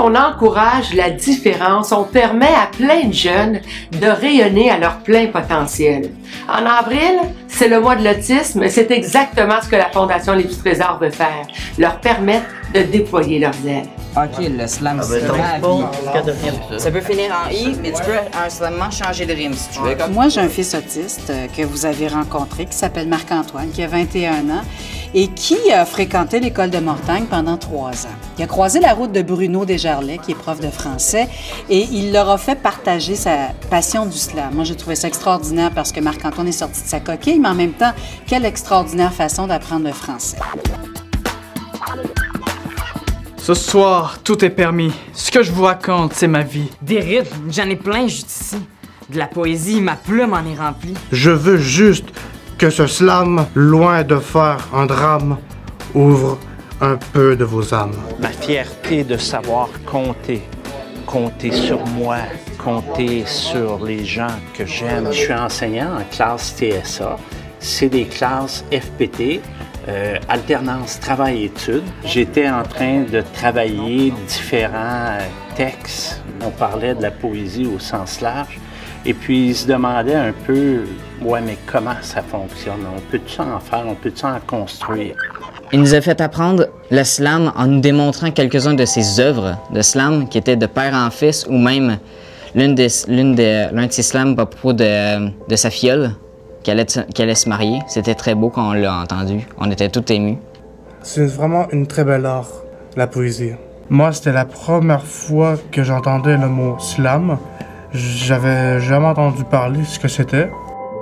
on encourage la différence, on permet à plein de jeunes de rayonner à leur plein potentiel. En avril, c'est le mois de l'autisme, c'est exactement ce que la Fondation Les Petits Trésors veut faire, leur permettre de déployer leurs ailes. Ok, le slam, c'est ça peut finir en I, mais tu peux seulement changer de rime si tu veux. Moi, j'ai un fils autiste que vous avez rencontré qui s'appelle Marc-Antoine, qui a 21 ans et qui a fréquenté l'école de Mortagne pendant 3 ans. Il a croisé la route de Bruno Desjarlais, qui est prof de français, et il leur a fait partager sa passion du slam. Moi, j'ai trouvé ça extraordinaire parce que Marc-Antoine est sorti de sa coquille, mais en même temps, quelle extraordinaire façon d'apprendre le français. Ce soir, tout est permis. Ce que je vous raconte, c'est ma vie. Des rythmes, j'en ai plein juste ici. De la poésie, ma plume en est remplie. Je veux juste que ce slam, loin de faire un drame, ouvre un peu de vos âmes. Ma fierté de savoir compter. Compter sur moi, compter sur les gens que j'aime. Je suis enseignant en classe TSA. C'est des classes FPT. Alternance travail-études. J'étais en train de travailler différents textes. On parlait de la poésie au sens large. Et puis, ils se demandaient un peu, ouais, mais comment ça fonctionne? On peut-tu en faire? On peut-tu en construire? Il nous a fait apprendre le slam en nous démontrant quelques-uns de ses œuvres de slam qui étaient de père en fils ou même l'un de ses slams à propos de sa fiole. Qu'elle allait se marier. C'était très beau quand on l'a entendu. On était tous émus. C'est vraiment une très belle art, la poésie. Moi, c'était la première fois que j'entendais le mot slam. J'avais jamais entendu parler ce que c'était.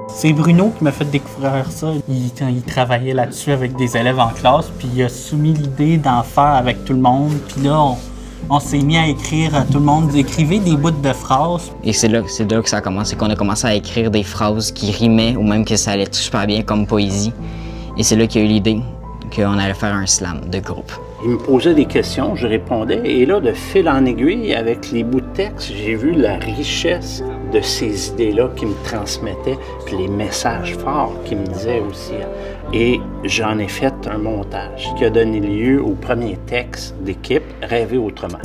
C'est Bruno qui m'a fait découvrir ça. Il travaillait là-dessus avec des élèves en classe, puis il a soumis l'idée d'en faire avec tout le monde. Puis là, on s'est mis à écrire, tout le monde écrivait des bouts de phrases. Et c'est là que ça a commencé, qu'on a commencé à écrire des phrases qui rimaient ou même que ça allait super bien comme poésie. Et c'est là qu'il y a eu l'idée qu'on allait faire un slam de groupe. Il me posait des questions, je répondais, et là, de fil en aiguille, avec les bouts de texte, j'ai vu la richesse de ces idées-là qu'il me transmettaient, puis les messages forts qu'il me disaient aussi. Et j'en ai fait un montage qui a donné lieu au premier texte d'équipe, Rêver autrement.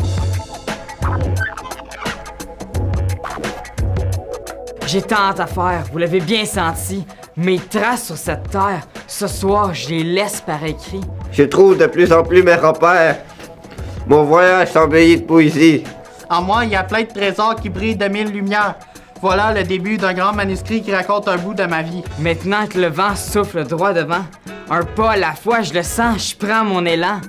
J'ai tant à faire, vous l'avez bien senti. Mes traces sur cette terre, ce soir, je les laisse par écrit. Je trouve de plus en plus mes repères. Mon voyage s'embellit de poésie. En moi, il y a plein de trésors qui brillent de 1000 lumières. Voilà le début d'un grand manuscrit qui raconte un bout de ma vie. Maintenant que le vent souffle droit devant, un pas à la fois, je le sens, je prends mon élan.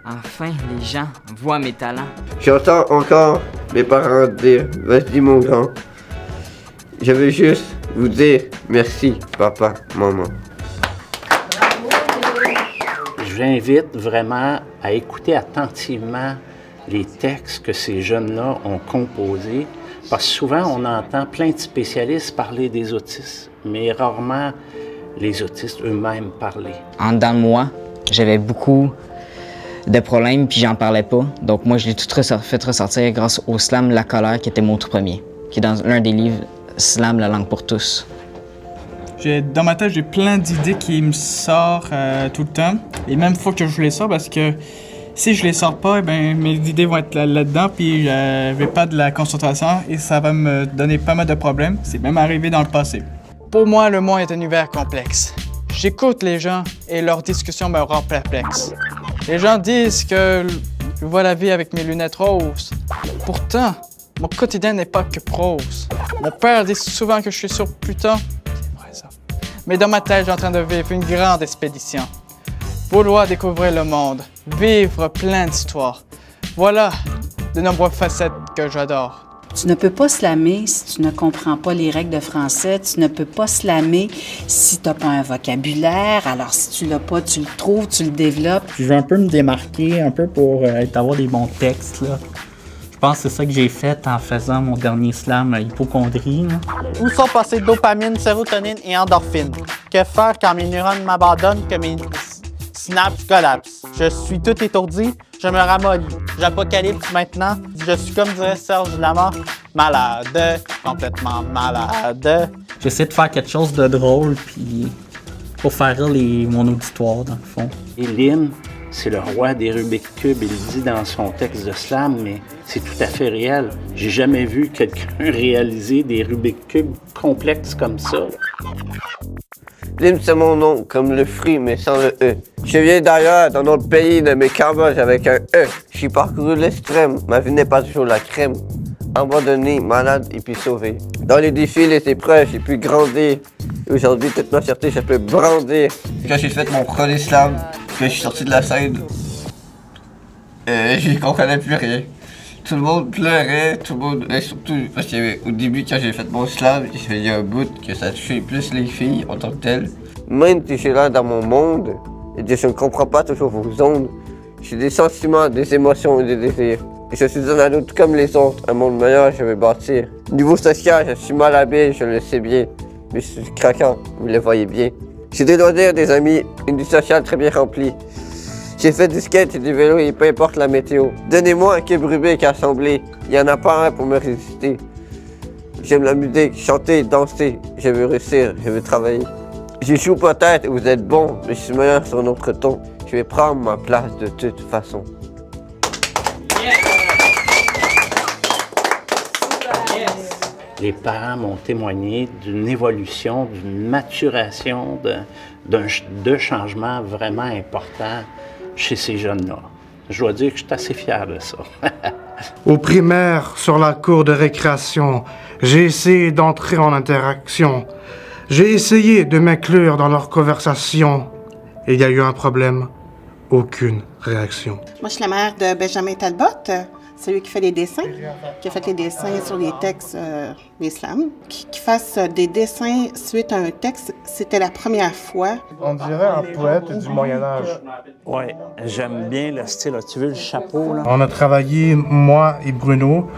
Enfin, les gens voient mes talents. J'entends encore mes parents dire « Vas-y mon grand ». Je veux juste vous dire merci, papa, maman. Je vous invite vraiment à écouter attentivement les textes que ces jeunes-là ont composés, parce que souvent, on entend plein de spécialistes parler des autistes, mais rarement les autistes eux-mêmes parler. En dedans de moi, j'avais beaucoup de problèmes, puis j'en parlais pas. Donc moi, je l'ai tout fait ressortir grâce au slam La colère, qui était mon tout premier, qui est dans l'un des livres Slam, la langue pour tous. Dans ma tête, j'ai plein d'idées qui me sortent tout le temps. Et même faut que je les sors parce que si je les sors pas, eh bien, mes idées vont être là-dedans, puis je vais pas de la concentration et ça va me donner pas mal de problèmes. C'est même arrivé dans le passé. Pour moi, le monde est un univers complexe. J'écoute les gens et leurs discussions me rendent perplexe. Les gens disent que je vois la vie avec mes lunettes roses. Pourtant, mon quotidien n'est pas que prose. Mon père dit souvent que je suis sur Pluton. C'est vrai ça. Mais dans ma tête, je suis en train de vivre une grande expédition. Vouloir découvrir le monde, vivre plein d'histoires. Voilà de nombreuses facettes que j'adore. Tu ne peux pas slammer si tu ne comprends pas les règles de français. Tu ne peux pas slammer si tu n'as pas un vocabulaire. Alors, si tu l'as pas, tu le trouves, tu le développes. Je veux un peu me démarquer, un peu pour avoir des bons textes, là. Je pense que c'est ça que j'ai fait en faisant mon dernier slam Hypochondrie. Là. Où sont passées dopamine, sérotonine et endorphine? Que faire quand mes neurones m'abandonnent, que mes synapses collapsent? Je suis tout étourdi, je me ramollis. J'apocalypse maintenant, je suis comme dirait Serge Lamar, malade, complètement malade. J'essaie de faire quelque chose de drôle, puis pour faire rire mon auditoire, dans le fond. Et l'hymne, c'est le roi des Rubik's Cube, il le dit dans son texte de slam, mais c'est tout à fait réel. J'ai jamais vu quelqu'un réaliser des Rubik's Cube complexes comme ça. Lim, c'est mon nom, comme le fruit, mais sans le E. Je viens d'ailleurs, d'un autre pays, de mes Cambodge avec un E. J'ai parcouru l'extrême, ma vie n'est pas toujours la crème. Abandonné, malade et puis sauvé. Dans les défis, les épreuves, j'ai pu grandir. Aujourd'hui, toute ma fierté, je peux brandir. Quand j'ai fait mon premier slam, que je suis sorti de la scène, j'y comprenais plus rien. Tout le monde pleurait, tout le monde, mais surtout parce qu'au début, quand j'ai fait mon slam, il y a un bout que ça touchait plus les filles en tant que telles. Même si je suis là dans mon monde, et je ne comprends pas toujours vos ondes, j'ai des sentiments, des émotions et des désirs. Et je suis un ado tout comme les autres, un monde meilleur je vais bâtir. Niveau social, je suis mal habillé, je le sais bien, mais je suis craquant, vous le voyez bien. J'ai des loisirs, des amis, une vie sociale très bien remplie. J'ai fait du skate et du vélo et peu importe la météo. Donnez-moi un cube Rubik assemblé, il n'y en a pas un pour me résister. J'aime la musique, chanter, danser, je veux réussir, je veux travailler. Je joue peut-être et vous êtes bon, mais je suis meilleur sur un autre ton. Je vais prendre ma place de toute façon. Les parents m'ont témoigné d'une évolution, d'une maturation, de changements vraiment importants chez ces jeunes-là. Je dois dire que je suis assez fier de ça. Au primaire, sur la cour de récréation, j'ai essayé d'entrer en interaction. J'ai essayé de m'inclure dans leur conversation. Et il y a eu un problème. Aucune réaction. Moi, je suis la mère de Benjamin Talbot, celui qui fait les dessins, qui a fait les dessins sur les textes des slams. Qui fasse des dessins suite à un texte, c'était la première fois. On dirait un poète du Moyen-Âge. Oui, j'aime bien le style. As-tu vu le chapeau, là? On a travaillé, moi et Bruno,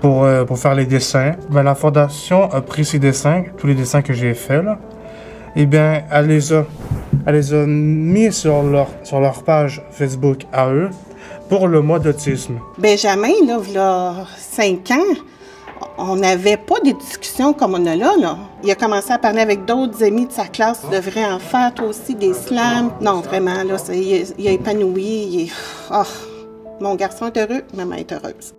pour faire les dessins. Ben, la Fondation a pris ces dessins, tous les dessins que j'ai faits, là. Eh bien, elle les a mis sur leur page Facebook à eux pour le mois d'autisme. Benjamin, là, il y a 5 ans, on n'avait pas des discussions comme on a là. Il a commencé à parler avec d'autres amis de sa classe. Tu devrais en faire, toi aussi, des slams. Non, vraiment, là, il a épanoui. Oh, mon garçon est heureux, maman est heureuse.